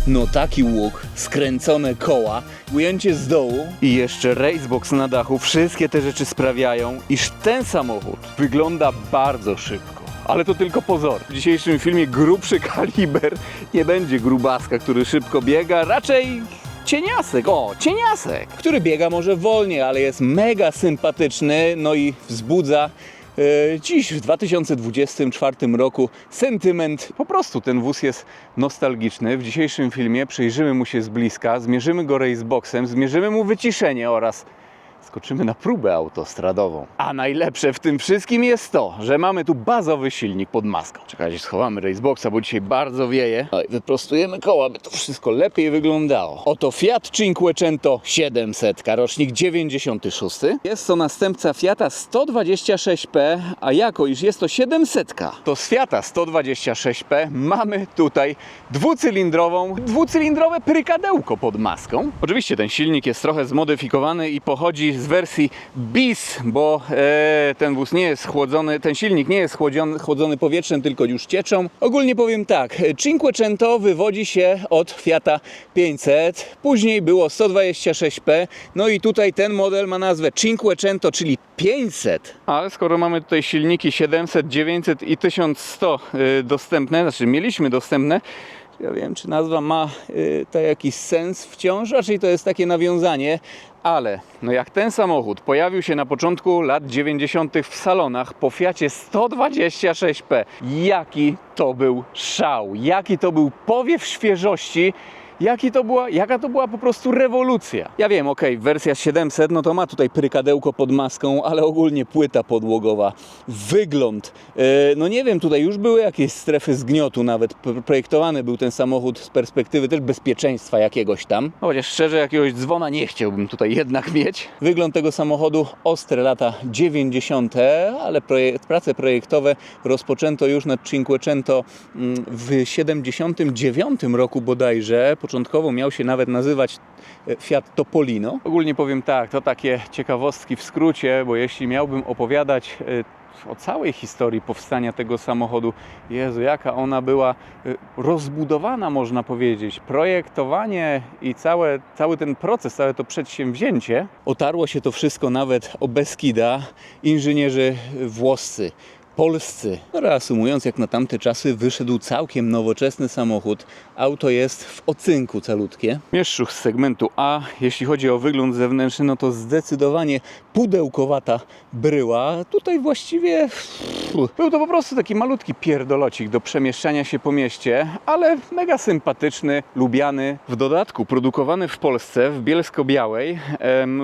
No taki łuk, skręcone koła, ujęcie z dołu i jeszcze racebox na dachu. Wszystkie te rzeczy sprawiają, iż ten samochód wygląda bardzo szybko. Ale to tylko pozor. W dzisiejszym filmie grubszy kaliber nie będzie grubaska, który szybko biega, raczej cieniasek, cieniasek, który biega może wolniej, ale jest mega sympatyczny, no i wzbudza dziś w 2024 roku sentyment. Po prostu ten wóz jest nostalgiczny. W dzisiejszym filmie przyjrzymy mu się z bliska, zmierzymy go raceboxem, zmierzymy mu wyciszenie oraz skoczymy na próbę autostradową. A najlepsze w tym wszystkim jest to, że mamy tu bazowy silnik pod maską. Czekajcie, schowamy raceboxa, bo dzisiaj bardzo wieje. No i wyprostujemy koła, by to wszystko lepiej wyglądało. Oto Fiat Cinquecento 700, rocznik 96. Jest to następca Fiata 126P, a jako iż jest to 700, to z Fiata 126P mamy tutaj dwucylindrowe prykadełko pod maską. Oczywiście ten silnik jest trochę zmodyfikowany i pochodzi z wersji BIS, bo ten wóz nie jest chłodzony, ten silnik nie jest chłodzony powietrzem, tylko już cieczą. Ogólnie powiem tak, Cinquecento wywodzi się od Fiata 500, później było 126P, no i tutaj ten model ma nazwę Cinquecento, czyli 500. Ale skoro mamy tutaj silniki 700, 900 i 1100 dostępne, znaczy mieliśmy dostępne, ja wiem, czy nazwa ma jakiś sens wciąż, raczej to jest takie nawiązanie, ale no jak ten samochód pojawił się na początku lat 90. w salonach po Fiacie 126P, jaki to był szał, jaki to był powiew świeżości, jaka to była po prostu rewolucja. Ja wiem, wersja 700, no to ma tutaj prykadełko pod maską, ale ogólnie płyta podłogowa, wygląd, no nie wiem, tutaj już były jakieś strefy zgniotu nawet, projektowany był ten samochód z perspektywy też bezpieczeństwa jakiegoś tam. Chociaż szczerze, jakiegoś dzwona nie chciałbym tutaj jednak mieć. Wygląd tego samochodu, ostre lata 90., ale prace projektowe rozpoczęto już nad Cinquecento w 79 roku bodajże. Początkowo miał się nawet nazywać Fiat Topolino. Ogólnie powiem tak, to takie ciekawostki w skrócie, bo jeśli miałbym opowiadać o całej historii powstania tego samochodu, Jezu, jaka ona była rozbudowana, można powiedzieć. Projektowanie i cały ten proces, całe to przedsięwzięcie, otarło się to wszystko nawet o Beskida, inżynierzy włoscy, polscy. No, reasumując, jak na tamte czasy wyszedł całkiem nowoczesny samochód. Auto jest w ocynku calutkie. Mieszczuch z segmentu A. Jeśli chodzi o wygląd zewnętrzny, no to zdecydowanie pudełkowata bryła. Tutaj właściwie był to po prostu taki malutki pierdolocik do przemieszczania się po mieście, ale mega sympatyczny, lubiany. W dodatku produkowany w Polsce, w Bielsko-Białej,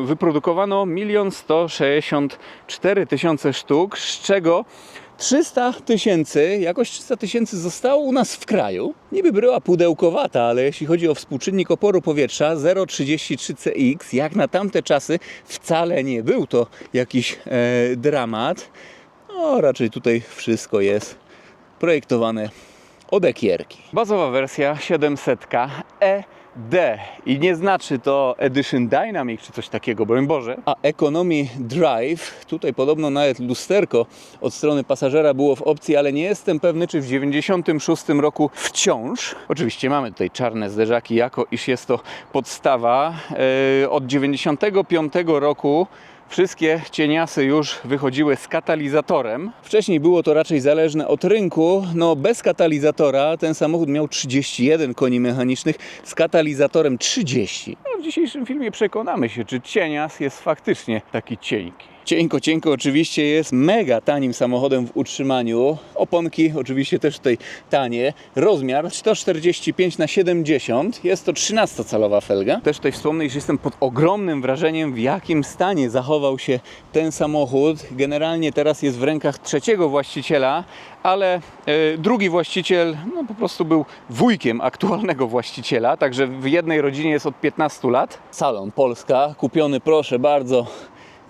wyprodukowano 1 164 000 sztuk, z czego 300 000, jakoś 300 000 zostało u nas w kraju. Niby bryła pudełkowata, ale jeśli chodzi o współczynnik oporu powietrza 0,33 CX, jak na tamte czasy wcale nie był to jakiś dramat. No raczej tutaj wszystko jest projektowane od ekierki. Bazowa wersja 700 ED i nie znaczy to Edition Dynamic czy coś takiego, broń Boże. A Economy Drive, tutaj podobno nawet lusterko od strony pasażera było w opcji, ale nie jestem pewny, czy w 96 roku wciąż. Oczywiście mamy tutaj czarne zderzaki, jako iż jest to podstawa. Od 95 roku wszystkie cieniasy już wychodziły z katalizatorem. Wcześniej było to raczej zależne od rynku. No bez katalizatora ten samochód miał 31 koni mechanicznych, z katalizatorem 30. No, w dzisiejszym filmie przekonamy się, czy cienias jest faktycznie taki cienki. Cienko oczywiście jest mega tanim samochodem w utrzymaniu. Oponki oczywiście też tutaj tanie. Rozmiar 145×70. Jest to 13-calowa felga. Też tutaj wspomnę, iż jestem pod ogromnym wrażeniem, w jakim stanie zachował się ten samochód. Generalnie teraz jest w rękach trzeciego właściciela, ale drugi właściciel no, po prostu był wujkiem aktualnego właściciela. Także w jednej rodzinie jest od 15 lat. Salon Polska, kupiony proszę bardzo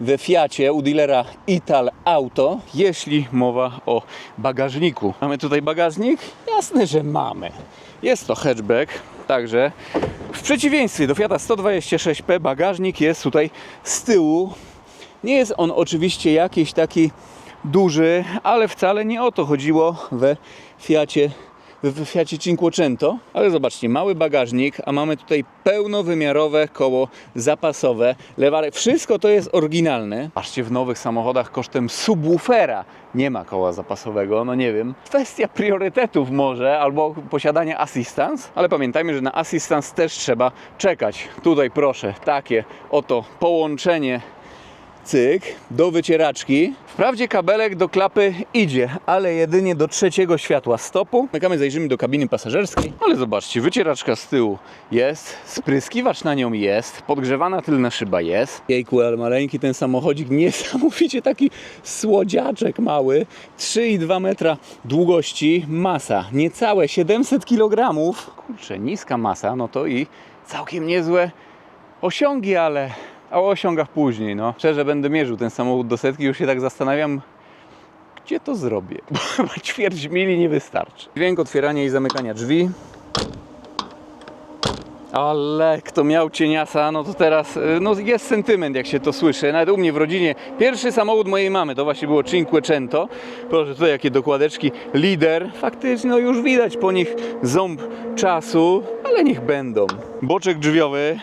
we Fiacie u dealera Ital Auto. Jeśli mowa o bagażniku. Mamy tutaj bagażnik? Jasne, że mamy. Jest to hatchback, także w przeciwieństwie do Fiata 126P bagażnik jest tutaj z tyłu Nie jest on oczywiście jakiś taki duży, ale wcale nie o to chodziło w Fiacie Cinquecento. Ale zobaczcie, mały bagażnik, a mamy tutaj pełnowymiarowe koło zapasowe, lewarek, wszystko to jest oryginalne. Patrzcie, w nowych samochodach kosztem subwoofera nie ma koła zapasowego, no nie wiem. Kwestia priorytetów może, albo posiadania assistance, ale pamiętajmy, że na assistance też trzeba czekać. Tutaj proszę, takie oto połączenie, cyk, do wycieraczki. Wprawdzie kabelek do klapy idzie, ale jedynie do trzeciego światła stopu. Zamykamy, zajrzymy do kabiny pasażerskiej. Ale zobaczcie, wycieraczka z tyłu jest, spryskiwacz na nią jest, podgrzewana tylna szyba jest. Jejku, ale maleńki ten samochodzik, niesamowicie taki słodziaczek mały. 3,2 metra długości, masa niecałe 700 kg. Kurczę, niska masa, no to i całkiem niezłe osiągi, ale... A o osiągach później, no. Szczerze będę mierzył ten samochód do setki, już się tak zastanawiam, gdzie to zrobię, bo chyba ćwierć mili nie wystarczy. Dźwięk otwierania i zamykania drzwi. Ale kto miał cieniasa, no to teraz no jest sentyment, jak się to słyszy. Nawet u mnie w rodzinie pierwszy samochód mojej mamy to właśnie było Cinquecento. Proszę, tutaj jakie dokładeczki. Lider. Faktycznie no już widać po nich ząb czasu, ale niech będą. Boczek drzwiowy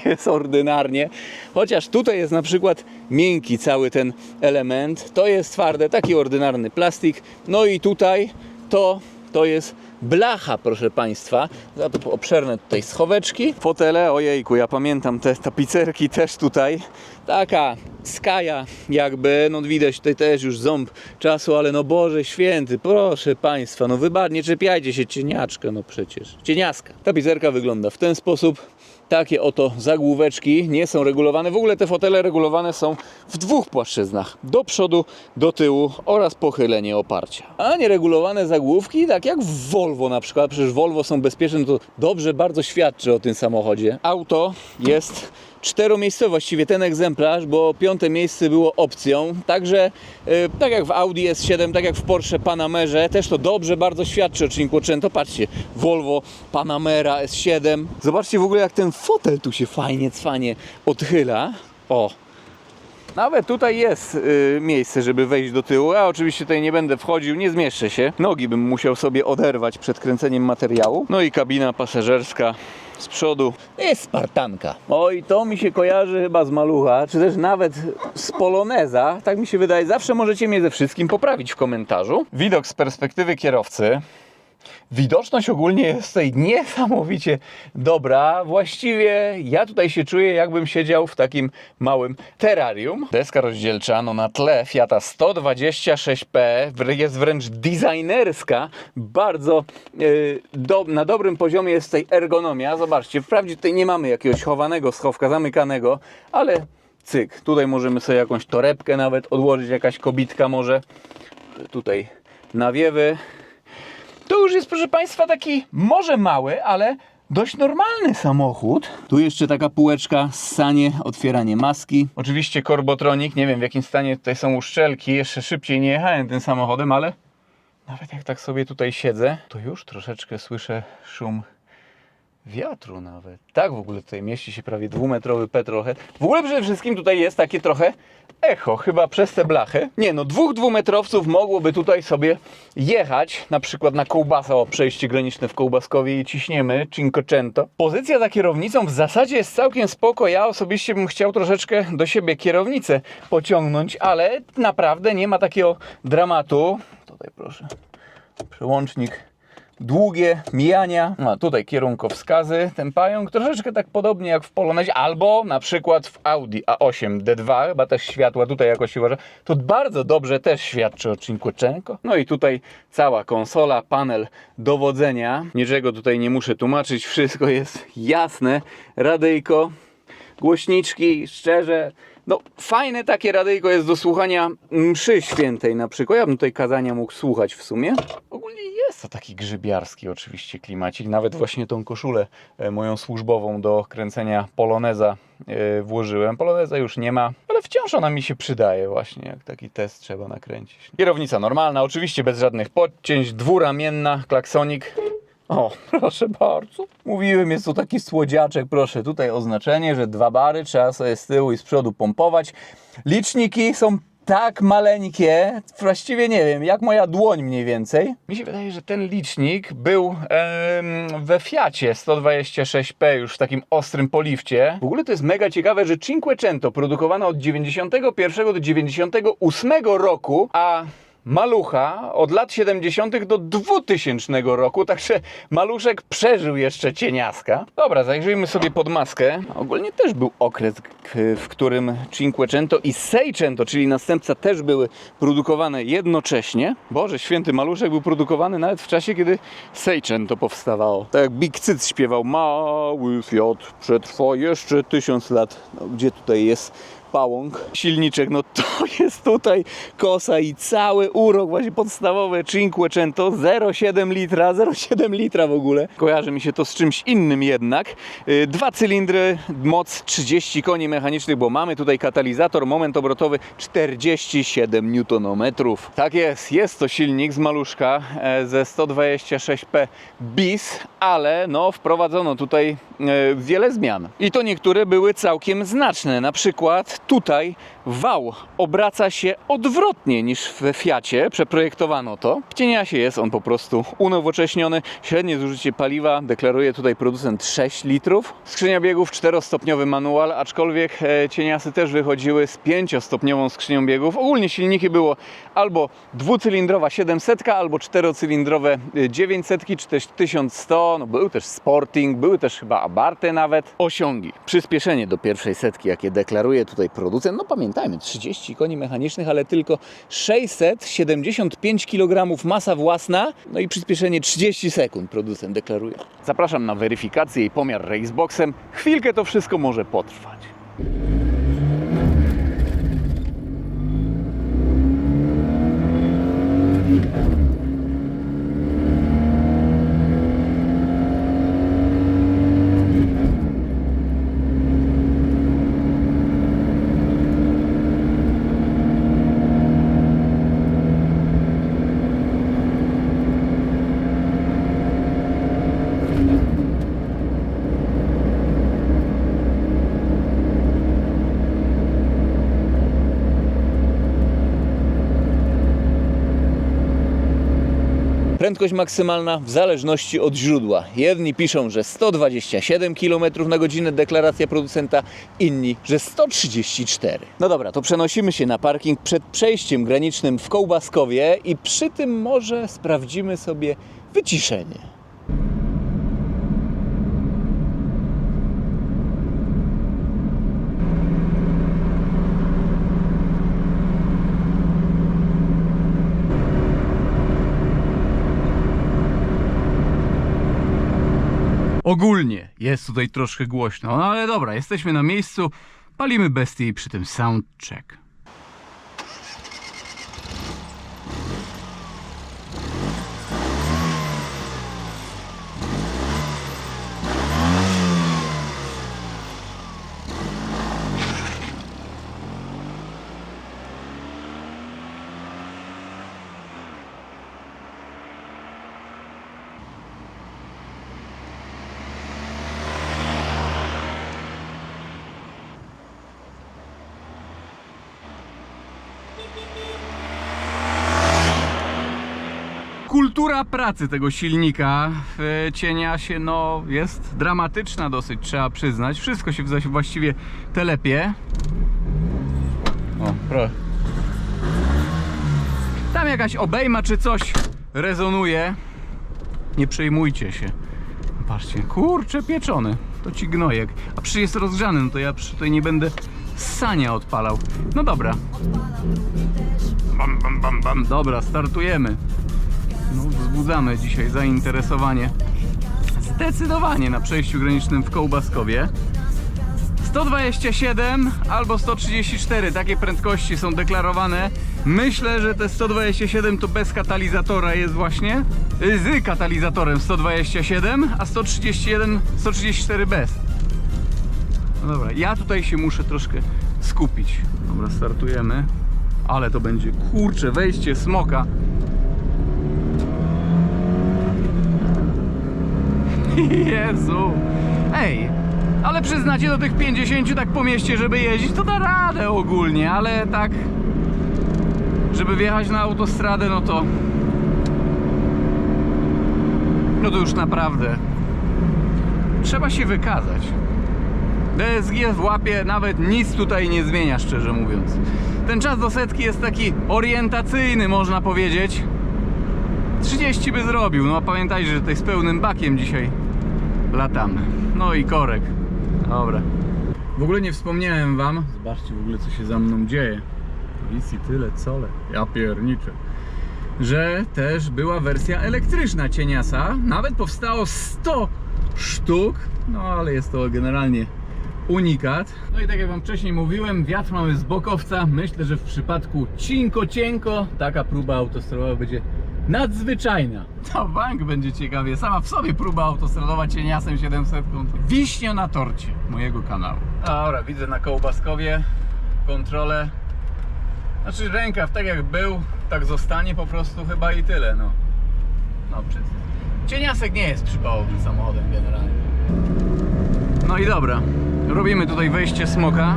jest ordynarnie. Chociaż tutaj jest na przykład miękki cały ten element. To jest twarde, taki ordynarny plastik. No i tutaj to jest blacha, proszę Państwa. Za to obszerne tutaj schoweczki. Fotele, ojejku, ja pamiętam te tapicerki też tutaj. Taka skaja jakby, no widać tutaj też już ząb czasu, ale no Boże Święty, proszę Państwa, no nie czepiajcie się, cieniaczka, no przecież, cieniaska. Tapicerka wygląda w ten sposób. Takie oto zagłóweczki nie są regulowane. W ogóle te fotele regulowane są w dwóch płaszczyznach. Do przodu, do tyłu oraz pochylenie oparcia. A nieregulowane zagłówki, tak jak w Volvo na przykład. Przecież Volvo są bezpieczne, to dobrze bardzo świadczy o tym samochodzie. Auto jest czteromiejscowe, właściwie ten egzemplarz, bo 5. miejsce było opcją. Także tak jak w Audi S7, tak jak w Porsche Panamerze, też to dobrze bardzo świadczy o Cinquecento. Patrzcie, Volvo Panamera S7. Zobaczcie w ogóle jak ten fotel tu się fajnie, cwanie odchyla. O! Nawet tutaj jest miejsce, żeby wejść do tyłu. Ja oczywiście tutaj nie będę wchodził, nie zmieszczę się. Nogi bym musiał sobie oderwać przed kręceniem materiału. No i kabina pasażerska z przodu jest Spartanka. Oj, to mi się kojarzy chyba z Malucha, czy też nawet z Poloneza. Tak mi się wydaje. Zawsze możecie mnie ze wszystkim poprawić w komentarzu. Widok z perspektywy kierowcy. Widoczność ogólnie jest tutaj niesamowicie dobra. Właściwie ja tutaj się czuję, jakbym siedział w takim małym terrarium. Deska rozdzielcza, no na tle Fiata 126P jest wręcz designerska. Bardzo na dobrym poziomie jest tutaj ergonomia. Zobaczcie, wprawdzie tutaj nie mamy jakiegoś chowanego schowka, zamykanego, ale cyk, tutaj możemy sobie jakąś torebkę nawet odłożyć, jakaś kobitka może. Tutaj nawiewy. To już jest, proszę Państwa, taki może mały, ale dość normalny samochód. Tu jeszcze taka półeczka, ssanie, otwieranie maski. Oczywiście Korbotronik, nie wiem w jakim stanie tutaj są uszczelki. Jeszcze szybciej nie jechałem tym samochodem, ale nawet jak tak sobie tutaj siedzę, to już troszeczkę słyszę szum wiatru nawet. Tak w ogóle tutaj mieści się prawie 2-metrowy petrolhead. W ogóle przede wszystkim tutaj jest takie trochę echo, chyba przez te blachy. Nie no, 2 dwumetrowców mogłoby tutaj sobie jechać, na przykład na kołbasa, o przejście graniczne w Kołbaskowie i ciśniemy Cinquecento. Pozycja za kierownicą w zasadzie jest całkiem spoko. Ja osobiście bym chciał troszeczkę do siebie kierownicę pociągnąć, ale naprawdę nie ma takiego dramatu. Tutaj proszę, przełącznik. Długie mijania, a tutaj kierunkowskazy, ten pająk troszeczkę tak podobnie jak w Polonezie, albo na przykład w Audi A8 D2, chyba też światła tutaj jakoś się uważa, to bardzo dobrze też świadczy o Cinquecento. No i tutaj cała konsola, panel dowodzenia, niczego tutaj nie muszę tłumaczyć, wszystko jest jasne, radyjko, głośniczki, szczerze, no fajne takie radyjko jest do słuchania mszy świętej na przykład. Ja bym tutaj kazania mógł słuchać w sumie. Ogólnie jest to taki grzybiarski oczywiście klimacik. Nawet właśnie tą koszulę moją służbową do kręcenia Poloneza włożyłem. Poloneza już nie ma, ale wciąż ona mi się przydaje właśnie, jak taki test trzeba nakręcić. Kierownica normalna, oczywiście bez żadnych podcięć, dwuramienna, klaksonik. O, proszę bardzo. Mówiłem, jest to taki słodziaczek, proszę, tutaj oznaczenie, że 2 bary trzeba sobie z tyłu i z przodu pompować. Liczniki są tak maleńkie, właściwie nie wiem, jak moja dłoń mniej więcej. Mi się wydaje, że ten licznik był we Fiacie 126P, już w takim ostrym polifcie. W ogóle to jest mega ciekawe, że Cinquecento produkowana od 91 do 98 roku, a malucha od lat 70. do 2000 roku, także maluszek przeżył jeszcze cieniaska. Dobra, zajrzyjmy sobie pod maskę. Ogólnie też był okres, w którym Cinquecento i Seicento, czyli następca, też były produkowane jednocześnie. Boże święty, maluszek był produkowany nawet w czasie, kiedy Seicento powstawało. Tak jak Big Cyc śpiewał: mały Fiat przetrwa jeszcze 1000 lat. No, gdzie tutaj jest pałąk? Silniczek, no to jest tutaj kosa i cały urok właśnie podstawowy Cinquecento, 0,7 litra w ogóle. Kojarzy mi się to z czymś innym jednak. 2 cylindry, moc 30 koni mechanicznych, bo mamy tutaj katalizator, moment obrotowy 47 Nm. Tak jest to silnik z maluszka ze 126P bis, ale no wprowadzono tutaj wiele zmian. I to niektóre były całkiem znaczne. Na przykład tutaj wał obraca się odwrotnie niż we Fiacie. Przeprojektowano to. W cieniasie jest on po prostu unowocześniony. Średnie zużycie paliwa deklaruje tutaj producent 6 litrów. Skrzynia biegów 4-stopniowy manual, aczkolwiek cieniasy też wychodziły z 5-stopniową skrzynią biegów. Ogólnie silniki było albo dwucylindrowa 700, albo 4-cylindrowe 900 czy też 1100. No, był też Sporting, były też chyba Abarty nawet. Osiągi. Przyspieszenie do pierwszej setki, jakie deklaruje tutaj producent. No pamiętajmy, 30 koni mechanicznych, ale tylko 675 kg masa własna. No i przyspieszenie 30 sekund producent deklaruje. Zapraszam na weryfikację i pomiar Raceboxem. Chwilkę to wszystko może potrwać. Prędkość maksymalna w zależności od źródła. Jedni piszą, że 127 km na godzinę deklaracja producenta, inni, że 134. No dobra, to przenosimy się na parking przed przejściem granicznym w Kołbaskowie i przy tym może sprawdzimy sobie wyciszenie. Ogólnie jest tutaj troszkę głośno, no ale dobra, jesteśmy na miejscu, palimy bestię i przy tym soundcheck. Kultura pracy tego silnika w cieniasie no jest dramatyczna dosyć, trzeba przyznać. Wszystko się właściwie telepie. O, proszę. Tam jakaś obejma czy coś rezonuje. Nie przejmujcie się. Patrzcie, kurczę pieczony. To ci gnojek. A przecież jest rozgrzany, no to ja tutaj nie będę ssania odpalał. No dobra. Bam, bam, bam, bam. Dobra, startujemy. No, wzbudzamy dzisiaj zainteresowanie zdecydowanie na przejściu granicznym w Kołbaskowie. 127 albo 134, takie prędkości są deklarowane. Myślę, że te 127 to bez katalizatora jest właśnie. Z katalizatorem 127, a 131, 134 bez. No dobra, ja tutaj się muszę troszkę skupić. Dobra, startujemy. Ale to będzie, kurczę, wejście smoka. Jezu. Ej, ale przyznacie, do tych 50 tak po mieście, żeby jeździć, to da radę ogólnie, ale tak, żeby wjechać na autostradę, no to już naprawdę trzeba się wykazać. DSG w łapie nawet nic tutaj nie zmienia, szczerze mówiąc. Ten czas do setki jest taki orientacyjny, można powiedzieć. 30 by zrobił, no a pamiętajcie, że tutaj z pełnym bakiem dzisiaj latamy. No i korek. Dobra. W ogóle nie wspomniałem wam, zobaczcie w ogóle co się za mną dzieje. Wisi tyle cole, ja pierniczę. Że też była wersja elektryczna cieniasa. Nawet powstało 100 sztuk. No ale jest to generalnie unikat. No i tak jak wam wcześniej mówiłem, wiatr mamy z bokowca. Myślę, że w przypadku cienko taka próba autostradowa będzie nadzwyczajna. To bank będzie ciekawie. Sama w sobie próba autostradowa cieniasem 700. Wiśnia na torcie mojego kanału. Dobra, widzę na kołbaskowie kontrolę. Znaczy rękaw tak jak był, tak zostanie po prostu chyba i tyle. No cieniasek nie jest przypałowym samochodem generalnie. No i dobra, robimy tutaj wejście smoka.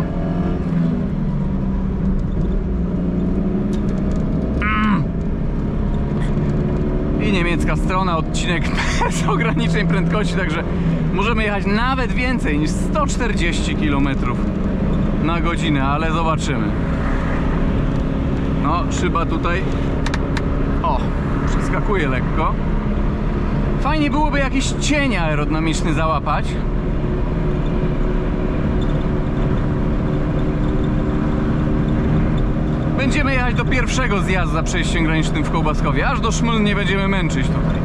I niemiecka strona, odcinek bez ograniczeń prędkości, także możemy jechać nawet więcej niż 140 km na godzinę, ale zobaczymy. No, szyba tutaj, o, przeskakuje lekko. Fajnie byłoby jakiś cień aerodynamiczny załapać. Będziemy jechać do pierwszego zjazdu za przejściem granicznym w Kołbaskowie. Aż do Szmyln nie będziemy męczyć tutaj.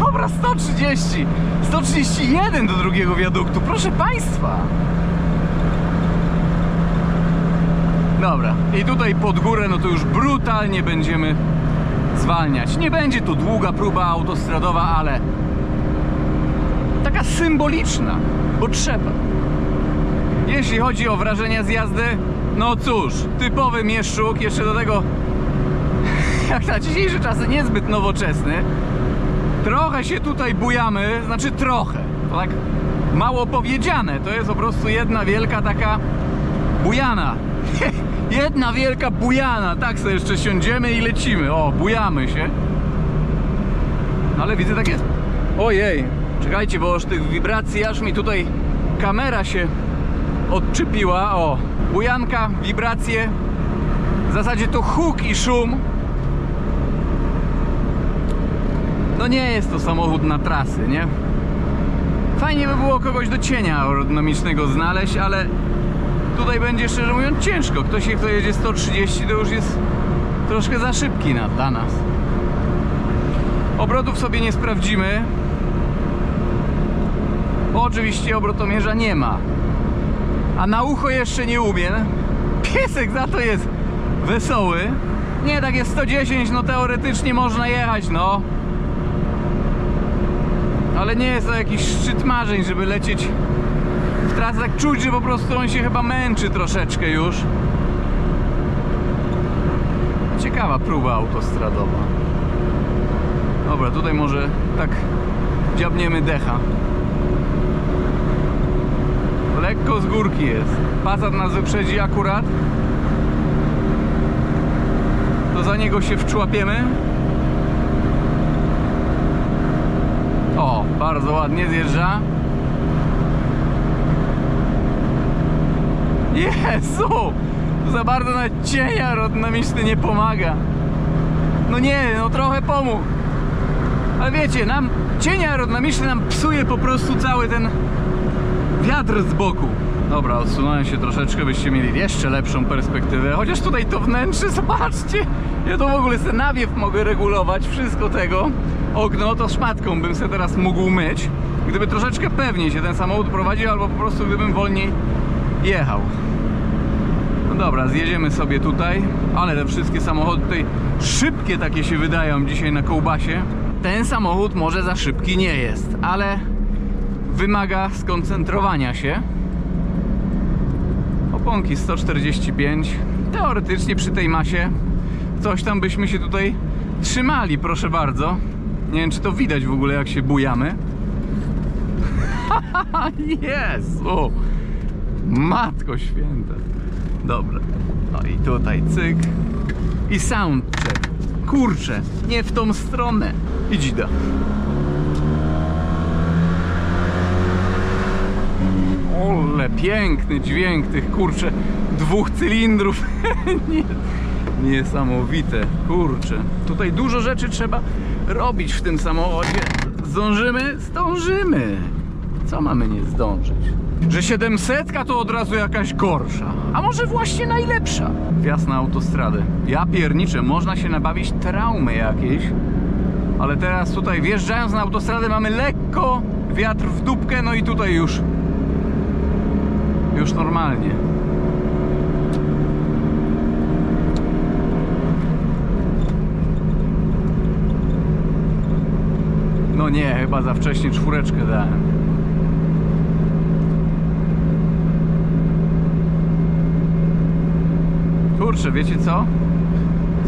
Dobra, 130! 131 do drugiego wiaduktu, proszę Państwa! Dobra, i tutaj pod górę, no to już brutalnie będziemy zwalniać. Nie będzie to długa próba autostradowa, ale taka symboliczna, bo trzeba. Jeśli chodzi o wrażenia z jazdy, no cóż, typowy mieszczuk, jeszcze do tego jak na dzisiejsze czasy niezbyt nowoczesny. Trochę się tutaj bujamy, znaczy trochę, to tak mało powiedziane, to jest po prostu jedna wielka taka bujana. Jedna wielka bujana, tak sobie jeszcze siądziemy i lecimy, o, bujamy się. Ale widzę takie, ojej, czekajcie, bo już tych wibracji aż mi tutaj kamera się odczepiła, o, bujanka, wibracje, w zasadzie to huk i szum. No nie jest to samochód na trasy, nie? Fajnie by było kogoś do cienia aerodynamicznego znaleźć, ale tutaj będzie, szczerze mówiąc, ciężko. Ktoś, kto jedzie 130, to już jest troszkę za szybki dla nas. Obrotów sobie nie sprawdzimy, bo oczywiście obrotomierza nie ma. A na ucho jeszcze nie umiem. Piesek za to jest wesoły. Nie, tak jest 110, no teoretycznie można jechać, no. Ale nie jest to jakiś szczyt marzeń, żeby lecieć w trasę. Tak czuć, że po prostu on się chyba męczy troszeczkę już. Ciekawa próba autostradowa. Dobra, tutaj może tak dziabniemy decha. Lekko z górki jest. Passat nas wyprzedzi akurat. To za niego się wczłapiemy. O, bardzo ładnie zjeżdża. Jezu! Za bardzo na cień aerodynamiczny nie pomaga. No nie, no trochę pomógł. Ale wiecie, cień aerodynamiczny nam psuje po prostu cały ten wiatr z boku. Dobra, odsunąłem się troszeczkę, byście mieli jeszcze lepszą perspektywę. Chociaż tutaj to wnętrze, zobaczcie. Ja to w ogóle sobie nawiew mogę regulować, wszystko tego. Okno to szmatką bym sobie teraz mógł myć, gdyby troszeczkę pewniej się ten samochód prowadził, albo po prostu gdybym wolniej jechał. No dobra, zjedziemy sobie tutaj. Ale te wszystkie samochody tutaj szybkie takie się wydają dzisiaj na kołbasie. Ten samochód może za szybki nie jest, ale wymaga skoncentrowania się. Oponki 145. Teoretycznie przy tej masie coś tam byśmy się tutaj trzymali, proszę bardzo. Nie wiem, czy to widać w ogóle, jak się bujamy. Jezu! Matko święta. Dobra. No i tutaj cyk. I soundcheck. Kurczę, nie w tą stronę. I dzida. Ole, piękny dźwięk tych, kurczę, 2 cylindrów. Niesamowite, kurczę. Tutaj dużo rzeczy trzeba robić w tym samochodzie. Zdążymy? Zdążymy. Co mamy nie zdążyć? Że 700 to od razu jakaś gorsza. A może właśnie najlepsza? Wjazd na autostradę. Ja pierniczę, można się nabawić traumy jakiejś. Ale teraz tutaj wjeżdżając na autostradę mamy lekko wiatr w dupkę, no i tutaj już normalnie. No nie, chyba za wcześnie 4 dałem. Kurczę, wiecie co?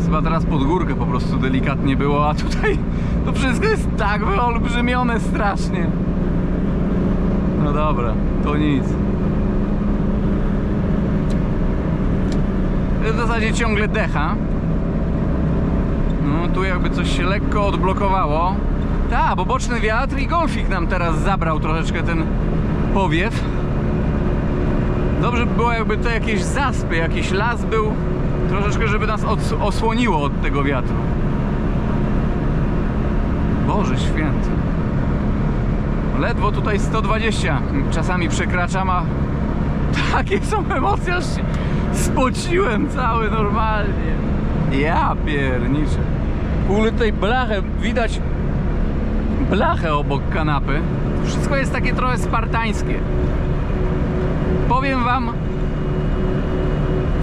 Chyba teraz pod górkę po prostu delikatnie było, a tutaj to wszystko jest tak wyolbrzymione strasznie. No dobra, to nic. W zasadzie ciągle decha. No tu jakby coś się lekko odblokowało. Tak, bo boczny wiatr i golfik nam teraz zabrał troszeczkę ten powiew. Dobrze by było, jakby to jakieś zaspy, jakiś las był, troszeczkę, żeby nas osłoniło od tego wiatru. Boże święty. Ledwo tutaj 120 czasami przekraczam, a takie są emocje, aż się spociłem cały normalnie. Ja pierniczę. W ogóle tutaj blachę, widać blachę obok kanapy. Wszystko jest takie trochę spartańskie. Powiem wam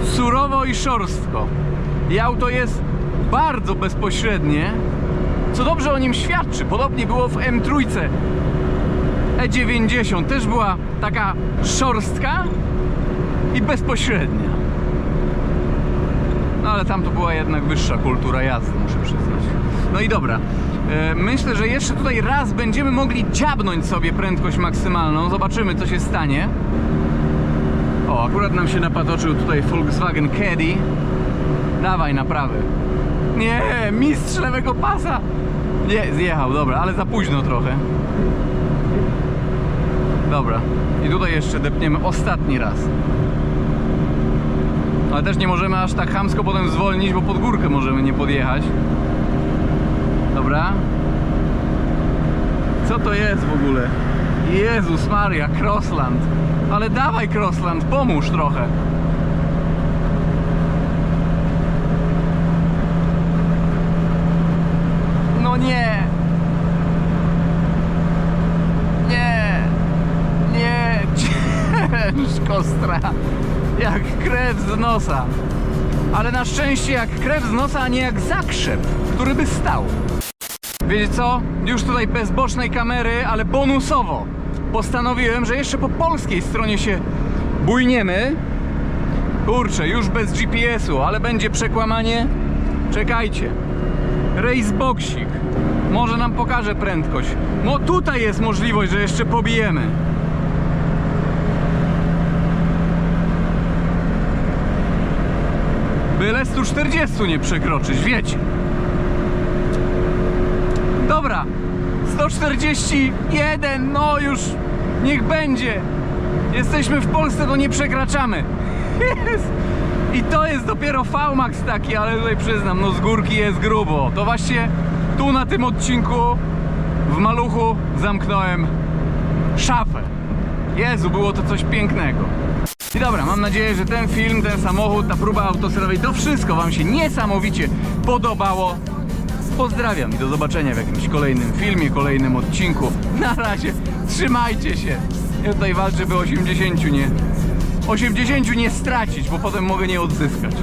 surowo i szorstko. I auto jest bardzo bezpośrednie, co dobrze o nim świadczy. Podobnie było w M3 E90. Też była taka szorstka i bezpośrednia. No ale tam to była jednak wyższa kultura jazdy, muszę przyznać. No i dobra. Myślę, że jeszcze tutaj raz będziemy mogli dziabnąć sobie prędkość maksymalną. Zobaczymy, co się stanie. O, akurat nam się napatoczył tutaj Volkswagen Caddy. Dawaj na prawy. Nie, mistrz lewego pasa. Nie, zjechał, dobra, ale za późno trochę. Dobra. I tutaj jeszcze depniemy ostatni raz. Ale też nie możemy aż tak chamsko potem zwolnić, bo pod górkę możemy nie podjechać. Dobra. Co to jest w ogóle? Jezus Maria, Crossland. Ale dawaj Crossland, pomóż trochę. No nie. Nie. Nie. Ciężko stra. Jak krew z nosa. Ale na szczęście jak krew z nosa, a nie jak zakrzep, który by stał. Wiecie co? Już tutaj bez bocznej kamery, ale bonusowo postanowiłem, że jeszcze po polskiej stronie się bujniemy. Kurczę, już bez GPS-u, ale będzie przekłamanie. Czekajcie. Raceboxik. Może nam pokaże prędkość. No tutaj jest możliwość, że jeszcze pobijemy. Byle 140 nie przekroczyć, wiecie. Dobra, 141, no już niech będzie. Jesteśmy w Polsce, to nie przekraczamy. I to jest dopiero V-Max taki, ale tutaj przyznam, no z górki jest grubo. To właśnie tu na tym odcinku w maluchu zamknąłem szafę. Jezu, było to coś pięknego. I dobra, mam nadzieję, że ten film, ten samochód, ta próba autostradowej, to wszystko wam się niesamowicie podobało. Pozdrawiam i do zobaczenia w jakimś kolejnym filmie, kolejnym odcinku. Na razie, trzymajcie się. Ja tutaj walczę, by 80 nie stracić, bo potem mogę nie odzyskać.